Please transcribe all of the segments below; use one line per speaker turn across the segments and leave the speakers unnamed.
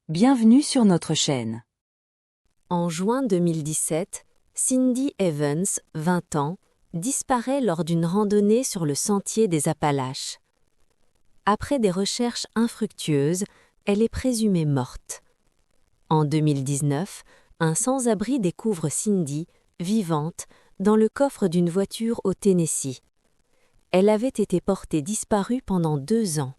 Bienvenue sur notre chaîne.
En juin 2017, Cindy Evans, 20 ans, disparaît lors d'une randonnée sur le sentier des Appalaches. Après des recherches infructueuses, elle est présumée morte. En 2019, un sans-abri découvre Cindy, vivante, dans le coffre d'une voiture au Tennessee. Elle avait été portée disparue pendant 2 ans.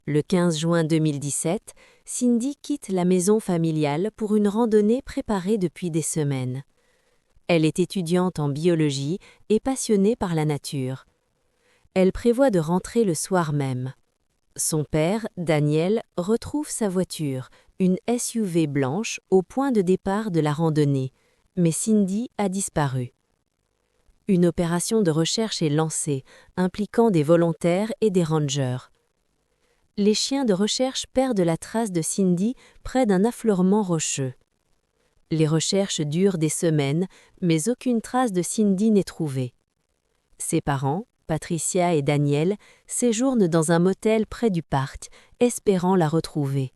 Le 15 juin 2017, Cindy quitte la maison familiale pour une randonnée préparée depuis des semaines. Elle est étudiante en biologie et passionnée par la nature. Elle prévoit de rentrer le soir même. Son père, Daniel, retrouve sa voiture, une SUV blanche, au point de départ de la randonnée, mais Cindy a disparu. Une opération de recherche est lancée, impliquant des volontaires et des rangers. Les chiens de recherche perdent la trace de Cindy près d'un affleurement rocheux. Les recherches durent des semaines, mais aucune trace de Cindy n'est trouvée. Ses parents, Patricia et Daniel, séjournent dans un motel près du parc, espérant la retrouver.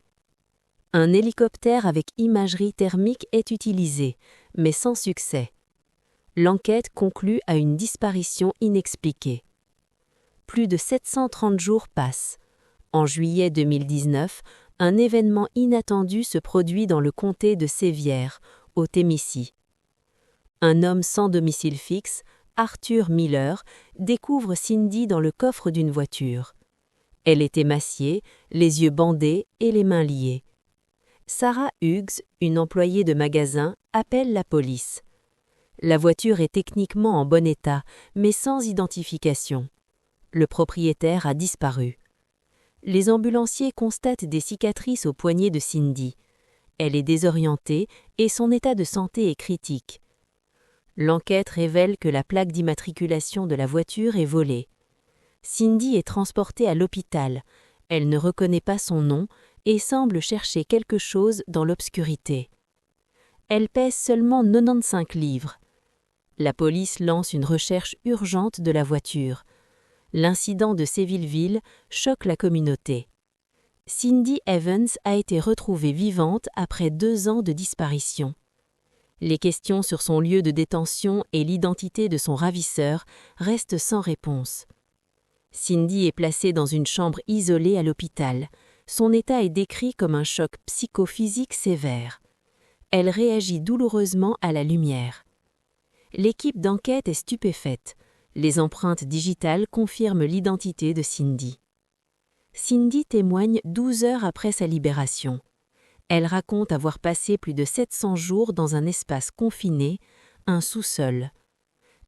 Un hélicoptère avec imagerie thermique est utilisé, mais sans succès. L'enquête conclut à une disparition inexpliquée. Plus de 730 jours passent. En juillet 2019, un événement inattendu se produit dans le comté de Sevier, au Tennessee. Un homme sans domicile fixe, Arthur Miller, découvre Cindy dans le coffre d'une voiture. Elle est émaciée, les yeux bandés et les mains liées. Sarah Hughes, une employée de magasin, appelle la police. La voiture est techniquement en bon état, mais sans identification. Le propriétaire a disparu. Les ambulanciers constatent des cicatrices au poignet de Cindy. Elle est désorientée et son état de santé est critique. L'enquête révèle que la plaque d'immatriculation de la voiture est volée. Cindy est transportée à l'hôpital. Elle ne reconnaît pas son nom et semble chercher quelque chose dans l'obscurité. Elle pèse seulement 95 livres. La police lance une recherche urgente de la voiture. L'incident de Sévilleville choque la communauté. Cindy Evans a été retrouvée vivante après 2 ans de disparition. Les questions sur son lieu de détention et l'identité de son ravisseur restent sans réponse. Cindy est placée dans une chambre isolée à l'hôpital. Son état est décrit comme un choc psychophysique sévère. Elle réagit douloureusement à la lumière. L'équipe d'enquête est stupéfaite. Les empreintes digitales confirment l'identité de Cindy. Cindy témoigne 12 heures après sa libération. Elle raconte avoir passé plus de 700 jours dans un espace confiné, un sous-sol.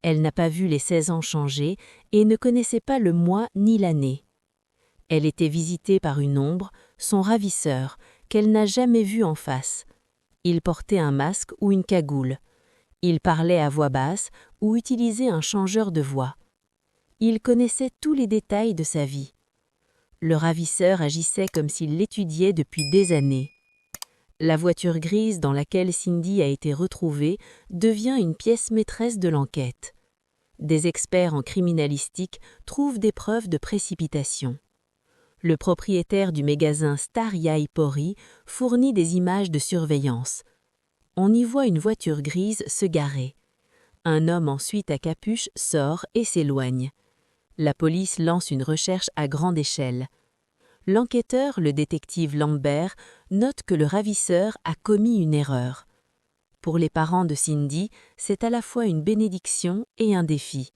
Elle n'a pas vu les 16 ans changer et ne connaissait pas le mois ni l'année. Elle était visitée par une ombre, son ravisseur, qu'elle n'a jamais vu en face. Il portait un masque ou une cagoule. Il parlait à voix basse ou utilisait un changeur de voix. Il connaissait tous les détails de sa vie. Le ravisseur agissait comme s'il l'étudiait depuis des années. La voiture grise dans laquelle Cindy a été retrouvée devient une pièce maîtresse de l'enquête. Des experts en criminalistique trouvent des preuves de précipitation. Le propriétaire du magasin Star Yai Pori fournit des images de surveillance. On y voit une voiture grise se garer. Un homme ensuite à capuche sort et s'éloigne. La police lance une recherche à grande échelle. L'enquêteur, le détective Lambert, note que le ravisseur a commis une erreur. Pour les parents de Cindy, c'est à la fois une bénédiction et un défi.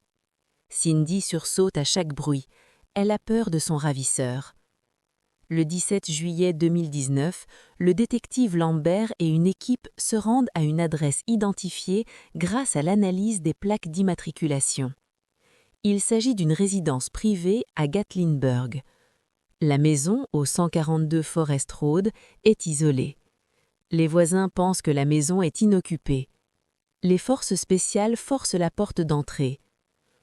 Cindy sursaute à chaque bruit. Elle a peur de son ravisseur. Le 17 juillet 2019, le détective Lambert et une équipe se rendent à une adresse identifiée grâce à l'analyse des plaques d'immatriculation. Il s'agit d'une résidence privée à Gatlinburg. La maison, au 142 Forest Road, est isolée. Les voisins pensent que la maison est inoccupée. Les forces spéciales forcent la porte d'entrée.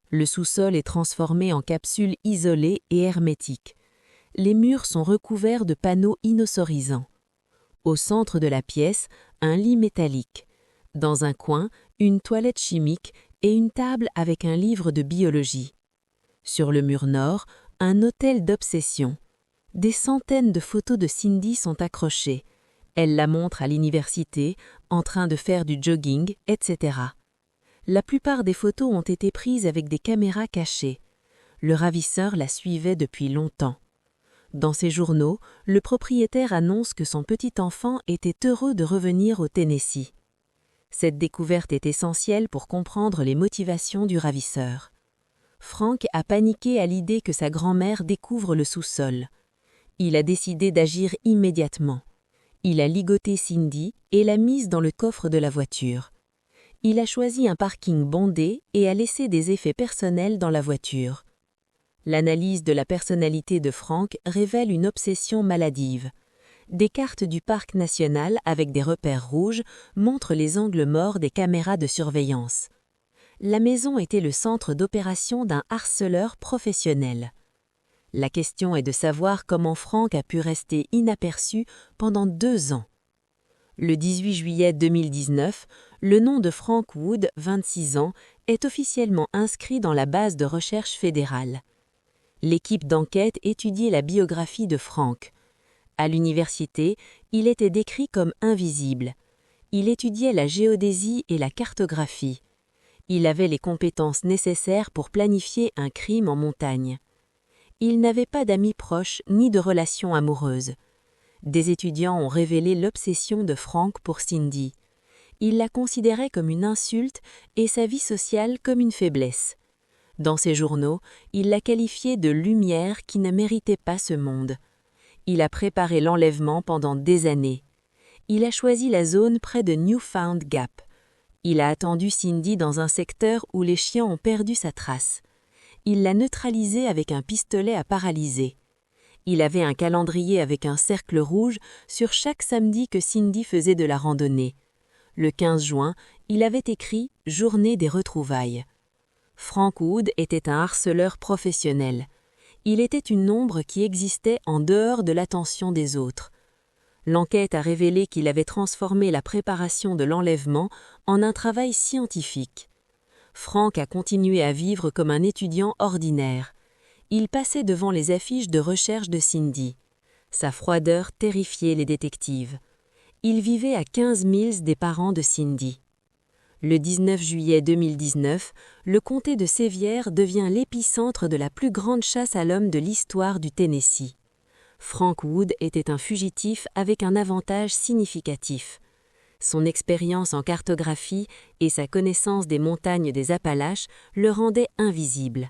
Le sous-sol est transformé en capsule isolée et hermétique. Les murs sont recouverts de panneaux inosorisants. Au centre de la pièce, un lit métallique. Dans un coin, une toilette chimique et une table avec un livre de biologie. Sur le mur nord, un hôtel d'obsession. Des centaines de photos de Cindy sont accrochées. Elle la montre à l'université, en train de faire du jogging, etc. La plupart des photos ont été prises avec des caméras cachées. Le ravisseur la suivait depuis longtemps. Dans ses journaux, le propriétaire annonce que son petit-enfant était heureux de revenir au Tennessee. Cette découverte est essentielle pour comprendre les motivations du ravisseur. Frank a paniqué à l'idée que sa grand-mère découvre le sous-sol. Il a décidé d'agir immédiatement. Il a ligoté Cindy et l'a mise dans le coffre de la voiture. Il a choisi un parking bondé et a laissé des effets personnels dans la voiture. L'analyse de la personnalité de Frank révèle une obsession maladive. Des cartes du parc national avec des repères rouges montrent les angles morts des caméras de surveillance. La maison était le centre d'opération d'un harceleur professionnel. La question est de savoir comment Frank a pu rester inaperçu pendant 2 ans. Le 18 juillet 2019, le nom de Frank Wood, 26 ans, est officiellement inscrit dans la base de recherche fédérale. L'équipe d'enquête étudiait la biographie de Frank. À l'université, il était décrit comme invisible. Il étudiait la géodésie et la cartographie. Il avait les compétences nécessaires pour planifier un crime en montagne. Il n'avait pas d'amis proches ni de relations amoureuses. Des étudiants ont révélé l'obsession de Frank pour Cindy. Il la considérait comme une insulte et sa vie sociale comme une faiblesse. Dans ses journaux, il la qualifiait de lumière qui ne méritait pas ce monde. Il a préparé l'enlèvement pendant des années. Il a choisi la zone près de Newfound Gap. Il a attendu Cindy dans un secteur où les chiens ont perdu sa trace. Il l'a neutralisée avec un pistolet à paralyser. Il avait un calendrier avec un cercle rouge sur chaque samedi que Cindy faisait de la randonnée. Le 15 juin, il avait écrit « Journée des retrouvailles ». Frank Wood était un harceleur professionnel. Il était une ombre qui existait en dehors de l'attention des autres. L'enquête a révélé qu'il avait transformé la préparation de l'enlèvement en un travail scientifique. Frank a continué à vivre comme un étudiant ordinaire. Il passait devant les affiches de recherche de Cindy. Sa froideur terrifiait les détectives. Il vivait à 15 milles des parents de Cindy. Le 19 juillet 2019, le comté de Sevier devient l'épicentre de la plus grande chasse à l'homme de l'histoire du Tennessee. Frank Wood était un fugitif avec un avantage significatif. Son expérience en cartographie et sa connaissance des montagnes des Appalaches le rendaient invisible.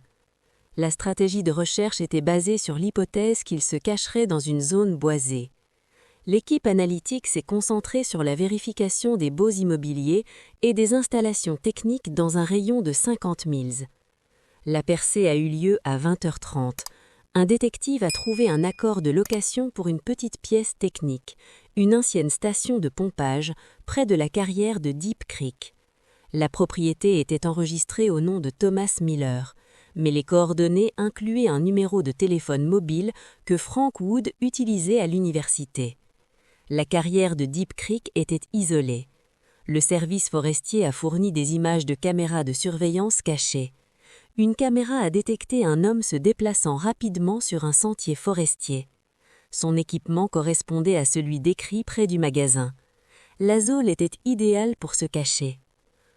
La stratégie de recherche était basée sur l'hypothèse qu'il se cacherait dans une zone boisée. L'équipe analytique s'est concentrée sur la vérification des baux immobiliers et des installations techniques dans un rayon de 50 milles. La percée a eu lieu à 20h30. Un détective a trouvé un accord de location pour une petite pièce technique, une ancienne station de pompage près de la carrière de Deep Creek. La propriété était enregistrée au nom de Thomas Miller, mais les coordonnées incluaient un numéro de téléphone mobile que Frank Wood utilisait à l'université. La carrière de Deep Creek était isolée. Le service forestier a fourni des images de caméras de surveillance cachées. Une caméra a détecté un homme se déplaçant rapidement sur un sentier forestier. Son équipement correspondait à celui décrit près du magasin. La zone était idéale pour se cacher.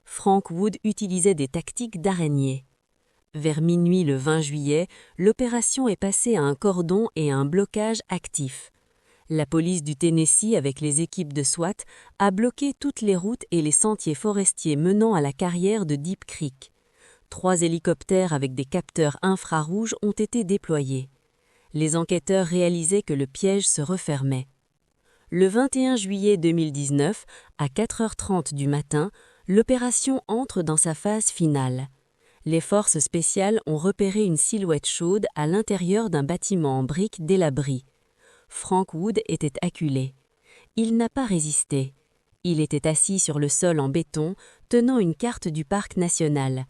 Frank Wood utilisait des tactiques d'araignée. Vers minuit le 20 juillet, l'opération est passée à un cordon et à un blocage actif. La police du Tennessee, avec les équipes de SWAT, a bloqué toutes les routes et les sentiers forestiers menant à la carrière de Deep Creek. 3 hélicoptères avec des capteurs infrarouges ont été déployés. Les enquêteurs réalisaient que le piège se refermait. Le 21 juillet 2019, à 4h30 du matin, l'opération entre dans sa phase finale. Les forces spéciales ont repéré une silhouette chaude à l'intérieur d'un bâtiment en briques délabré. Frank Wood était acculé. Il n'a pas résisté. Il était assis sur le sol en béton, tenant une carte du parc national.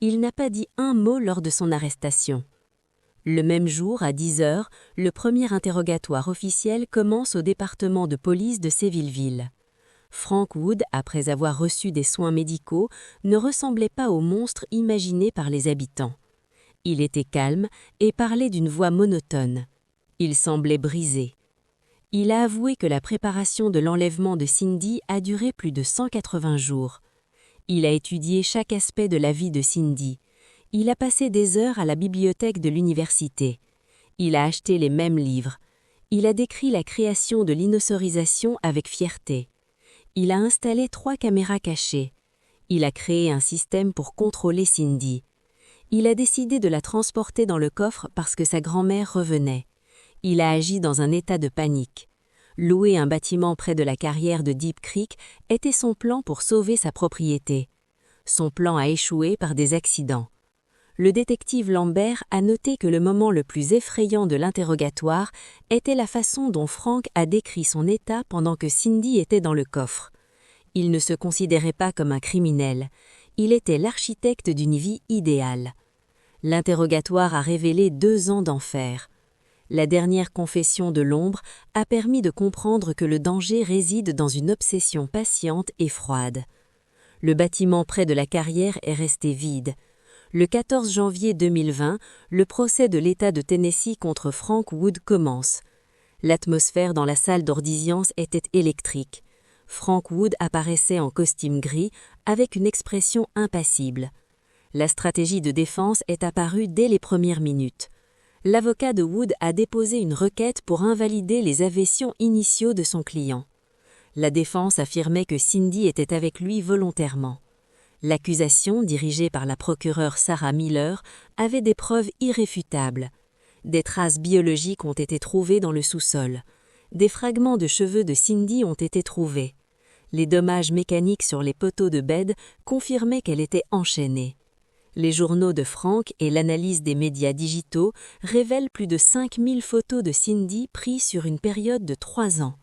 Il n'a pas dit un mot lors de son arrestation. Le même jour, à 10h, le premier interrogatoire officiel commence au département de police de Sévilleville. Frank Wood, après avoir reçu des soins médicaux, ne ressemblait pas au monstre imaginé par les habitants. Il était calme et parlait d'une voix monotone. Il semblait brisé. Il a avoué que la préparation de l'enlèvement de Cindy a duré plus de 180 jours. Il a étudié chaque aspect de la vie de Cindy. Il a passé des heures à la bibliothèque de l'université. Il a acheté les mêmes livres. Il a décrit la création de l'innosorisation avec fierté. Il a installé 3 caméras cachées. Il a créé un système pour contrôler Cindy. Il a décidé de la transporter dans le coffre parce que sa grand-mère revenait. Il a agi dans un état de panique. Louer un bâtiment près de la carrière de Deep Creek était son plan pour sauver sa propriété. Son plan a échoué par des accidents. Le détective Lambert a noté que le moment le plus effrayant de l'interrogatoire était la façon dont Frank a décrit son état pendant que Cindy était dans le coffre. Il ne se considérait pas comme un criminel. Il était l'architecte d'une vie idéale. L'interrogatoire a révélé 2 ans d'enfer. La dernière confession de l'ombre a permis de comprendre que le danger réside dans une obsession patiente et froide. Le bâtiment près de la carrière est resté vide. Le 14 janvier 2020, le procès de l'État de Tennessee contre Frank Wood commence. L'atmosphère dans la salle d'audience était électrique. Frank Wood apparaissait en costume gris avec une expression impassible. La stratégie de défense est apparue dès les premières minutes. L'avocat de Wood a déposé une requête pour invalider les aversions initiaux de son client. La défense affirmait que Cindy était avec lui volontairement. L'accusation, dirigée par la procureure Sarah Miller, avait des preuves irréfutables. Des traces biologiques ont été trouvées dans le sous-sol. Des fragments de cheveux de Cindy ont été trouvés. Les dommages mécaniques sur les poteaux de bed confirmaient qu'elle était enchaînée. Les journaux de Frank et l'analyse des médias digitaux révèlent plus de 5000 photos de Cindy prises sur une période de 3 ans.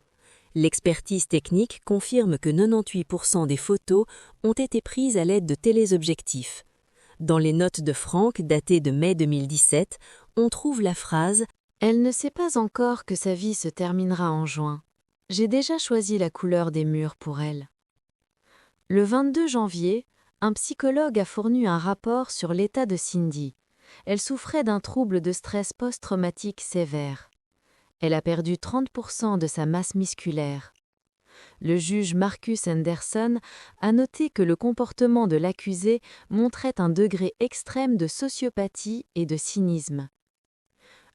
L'expertise technique confirme que 98% des photos ont été prises à l'aide de téléobjectifs. Dans les notes de Frank datées de mai 2017, on trouve la phrase « Elle ne sait pas encore que sa vie se terminera en juin. J'ai déjà choisi la couleur des murs pour elle. » Le 22 janvier, un psychologue a fourni un rapport sur l'état de Cindy. Elle souffrait d'un trouble de stress post-traumatique sévère. Elle a perdu 30% de sa masse musculaire. Le juge Marcus Anderson a noté que le comportement de l'accusé montrait un degré extrême de sociopathie et de cynisme.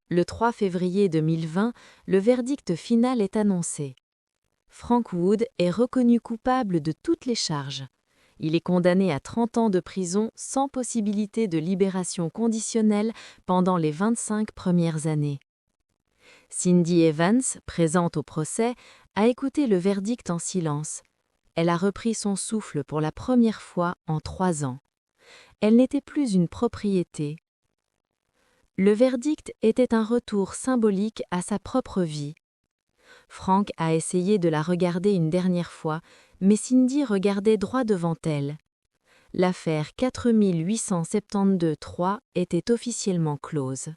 Le 3 février 2020, le verdict final est annoncé. Frank Wood est reconnu coupable de toutes les charges. Il est condamné à 30 ans de prison sans possibilité de libération conditionnelle pendant les 25 premières années. Cindy Evans, présente au procès, a écouté le verdict en silence. Elle a repris son souffle pour la première fois en 3 ans. Elle n'était plus une propriété. Le verdict était un retour symbolique à sa propre vie. Frank a essayé de la regarder une dernière fois, mais Cindy regardait droit devant elle. L'affaire 4872-3 était officiellement close.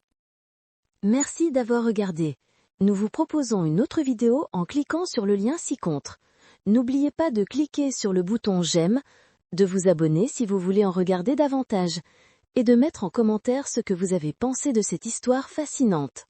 Merci d'avoir regardé. Nous vous proposons une autre vidéo en cliquant sur le lien ci-contre. N'oubliez pas de cliquer sur le bouton j'aime, de vous abonner si vous voulez en regarder davantage, et de mettre en commentaire ce que vous avez pensé de cette histoire fascinante.